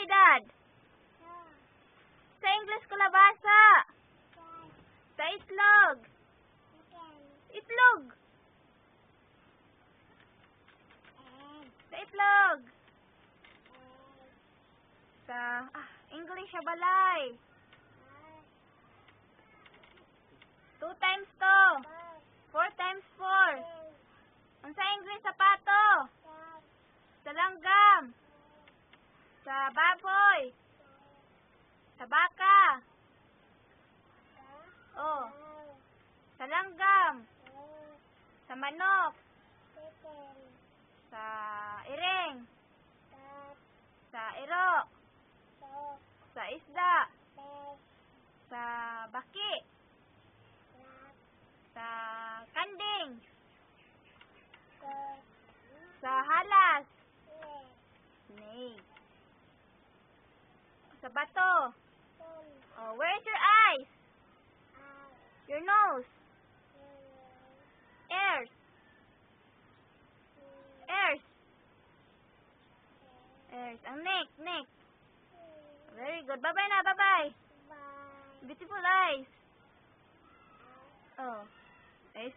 aktibidad? Sa English ko labasa. Sa itlog. Itlog. Sa itlog. Sa English sa balay. 2 times 2. 4 times 4. Ang sa English sapato. Sa langgam. Sa baboy. Sa baka. Oh. Sa langgam. Sa manok. Sa iring. Sa iro. Sa isda. Sa baki. Sa kanding. Sa halas. Snake. Sa bato. Oh, where's your eyes? Your nose. Ears. Ears. Ears. Ang neck. Neck. Very good. Bye-bye na. Bye-bye. Beautiful eyes. Oh. Eyes.